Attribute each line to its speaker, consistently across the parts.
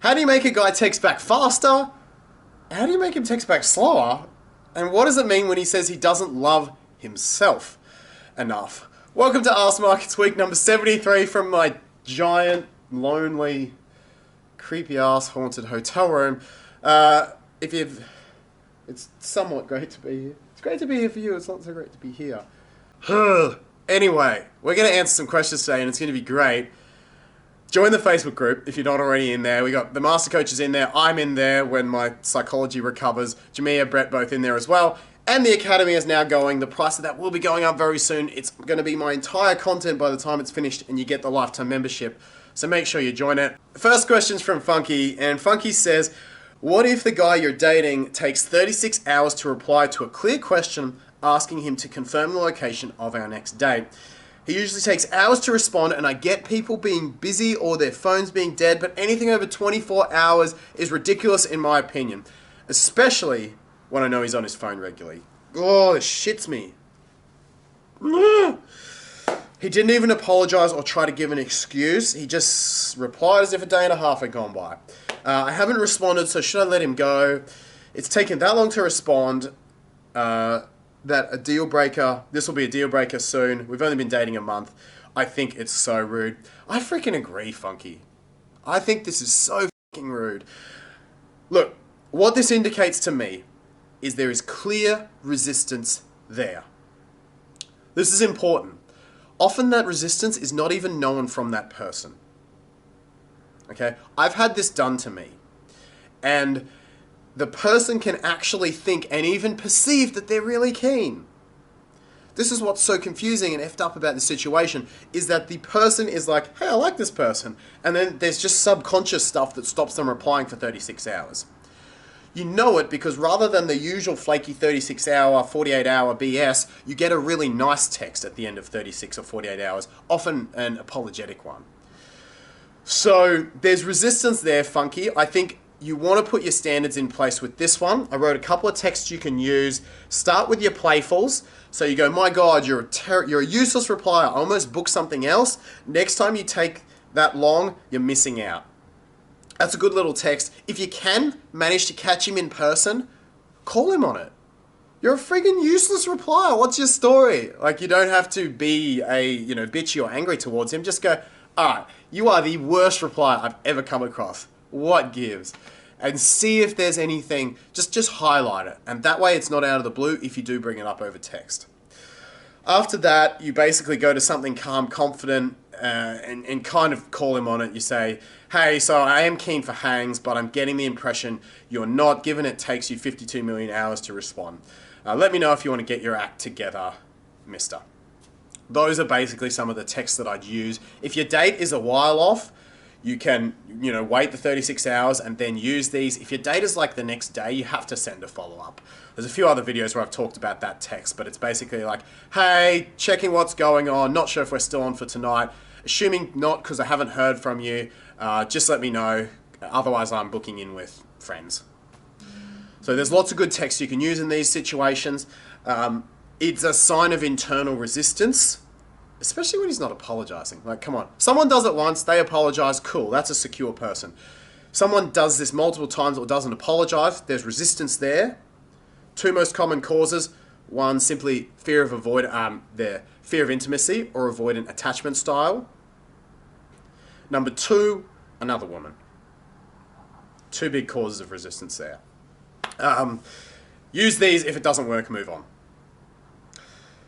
Speaker 1: How do you make a guy text back faster? How do you make him text back slower? And what does it mean when he says he doesn't love himself enough? Welcome to Ask Mark. It's week number 73 from my giant, lonely, creepy-ass haunted hotel room. It's somewhat great to be here. It's great to be here for you. It's not so great to be here. Anyway, we're going to answer some questions today, and it's going to be great. Join the Facebook group if you're not already in there. We got the master coaches in there. I'm in there when my psychology recovers. Jamia, Brett, both in there as well. And the Academy is now going. The price of that will be going up very soon. It's going to be my entire content by the time it's finished, and you get the lifetime membership. So make sure you join it. First question's from Funky, and Funky says, what if the guy you're dating takes 36 hours to reply to a clear question asking him to confirm the location of our next date? He usually takes hours to respond, and I get people being busy or their phones being dead, but anything over 24 hours is ridiculous in my opinion. Especially when I know he's on his phone regularly. Oh, this shits me. He didn't even apologize or try to give an excuse. He just replied as if a day and a half had gone by. I haven't responded, so should I let him go? It's taken that long to respond. That a deal breaker, this will be a deal breaker soon. We've only been dating a month. I think it's so rude. I freaking agree, Funky. I think this is so fucking rude. Look, what this indicates to me is there is clear resistance there. This is important. Often that resistance is not even known from that person. Okay? I've had this done to me. And the person can actually think and even perceive that they're really keen. This is what's so confusing and effed up about the situation, is that the person is like, hey, I like this person. And then there's just subconscious stuff that stops them replying for 36 hours. You know it because rather than the usual flaky 36-hour, 48-hour BS, you get a really nice text at the end of 36 or 48 hours, often an apologetic one. So there's resistance there, Funky. I think you want to put your standards in place with this one. I wrote a couple of texts you can use. Start with your playfuls. So you go, my God, you're a useless replier. I almost booked something else. Next time you take that long, you're missing out. That's a good little text. If you can manage to catch him in person, call him on it. You're a friggin' useless replier. What's your story? Like, you don't have to be bitchy or angry towards him. Just go, alright, you are the worst replier I've ever come across. What gives? And see if there's anything, just highlight it. And that way it's not out of the blue if you do bring it up over text. After that, you basically go to something calm, confident, and kind of call him on it. You say, hey, so I am keen for hangs, but I'm getting the impression you're not, given it takes you 52 million hours to respond. Let me know if you want to get your act together, mister. Those are basically some of the texts that I'd use. If your date is a while off, you can, wait the 36 hours and then use these. If your date is like the next day, you have to send a follow-up. There's a few other videos where I've talked about that text, but it's basically like, hey, checking what's going on, not sure if we're still on for tonight. Assuming not because I haven't heard from you, just let me know. Otherwise, I'm booking in with friends. So there's lots of good texts you can use in these situations. It's a sign of internal resistance. Especially when he's not apologizing. Like, come on. Someone does it once, they apologize, cool, that's a secure person. Someone does this multiple times or doesn't apologize, there's resistance there. Two most common causes. One, simply fear of intimacy or avoidant attachment style. Number two, another woman. Two big causes of resistance there. Use these. If it doesn't work, move on.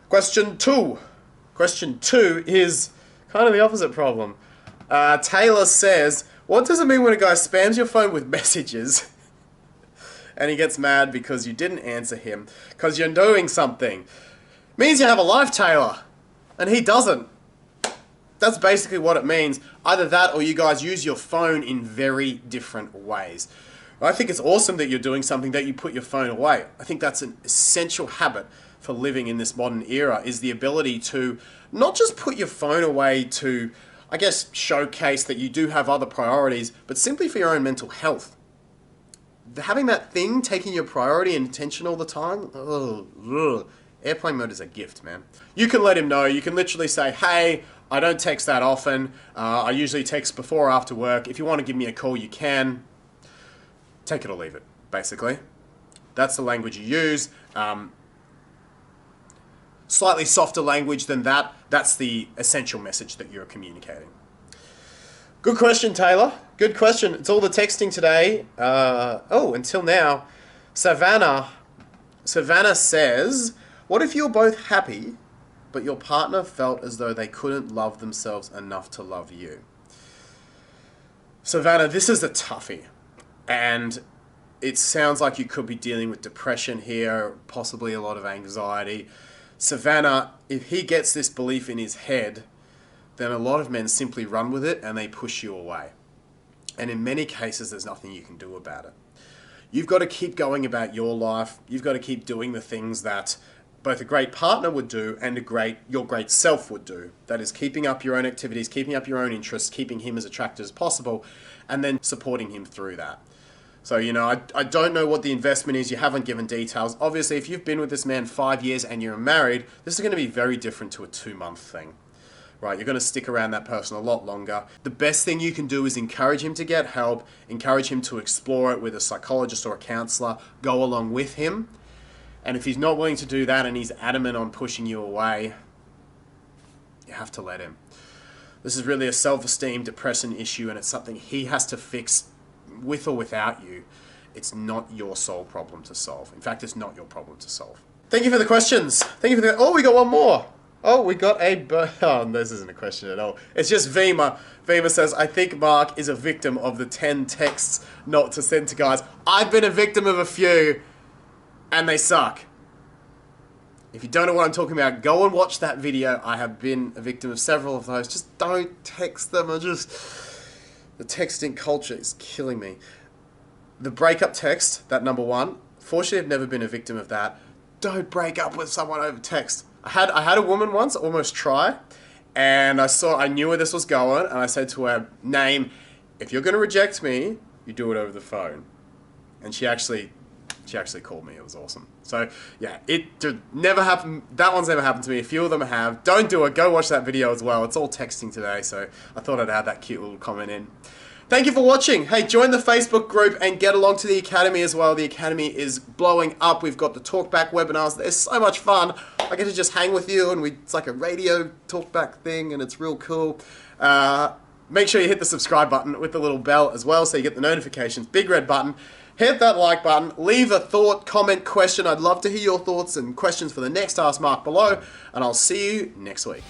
Speaker 1: Question two is kind of the opposite problem. Taylor says, what does it mean when a guy spams your phone with messages and he gets mad because you didn't answer him because you're doing something? Means you have a life, Taylor, and he doesn't. That's basically what it means. Either that or you guys use your phone in very different ways. I think it's awesome that you're doing something that you put your phone away. I think that's an essential habit for living in this modern era, is the ability to not just put your phone away to, I guess, showcase that you do have other priorities, but simply for your own mental health. Having that thing taking your priority and attention all the time, airplane mode is a gift, man. You can let him know. You can literally say, hey, I don't text that often. I usually text before or after work. If you want to give me a call, you can. Take it or leave it, basically. That's the language you use. Slightly softer language than that. That's the essential message that you're communicating. Good question, Taylor. Good question. It's all the texting today. Until now, Savannah says, what if you're both happy, but your partner felt as though they couldn't love themselves enough to love you? Savannah, this is a toughie. And it sounds like you could be dealing with depression here, possibly a lot of anxiety. Savannah, if he gets this belief in his head, then a lot of men simply run with it and they push you away. And in many cases, there's nothing you can do about it. You've got to keep going about your life. You've got to keep doing the things that both a great partner would do and your great self would do. That is keeping up your own activities, keeping up your own interests, keeping him as attractive as possible, and then supporting him through that. So, I don't know what the investment is. You haven't given details. Obviously, if you've been with this man 5 years and you're married, this is going to be very different to a 2-month thing. Right, you're going to stick around that person a lot longer. The best thing you can do is encourage him to get help, encourage him to explore it with a psychologist or a counselor, go along with him. And if he's not willing to do that and he's adamant on pushing you away, you have to let him. This is really a self-esteem, depression issue, and it's something he has to fix with or without you. It's not your sole problem to solve. In fact, it's not your problem to solve. Thank you for the questions. We got one more. We got this isn't a question at all. It's just Vima. Vima says, I think Mark is a victim of the 10 texts not to send to guys. I've been a victim of a few, and they suck. If you don't know what I'm talking about, go and watch that video. I have been a victim of several of those. Just don't text them. The texting culture is killing me. The breakup text, that number one. Fortunately, I've never been a victim of that. Don't break up with someone over text. I had a woman once almost try, and I knew where this was going, and I said to her, Name, if you're going to reject me, you do it over the phone. And she actually called me. It was awesome. So yeah, it did never happen. That one's never happened to me. A few of them have. Don't do it. Go watch that video as well. It's all texting today, so I thought I'd add that cute little comment in. Thank you for watching. Hey, join the Facebook group and get along to the Academy as well. The Academy is blowing up. We've got the talkback webinars. They're so much fun. I get to just hang with you, and it's like a radio talkback thing, and it's real cool. Make sure you hit the subscribe button with the little bell as well so you get the notifications. Big red button. Hit that like button. Leave a thought, comment, question. I'd love to hear your thoughts and questions for the next Ask Mark below, and I'll see you next week.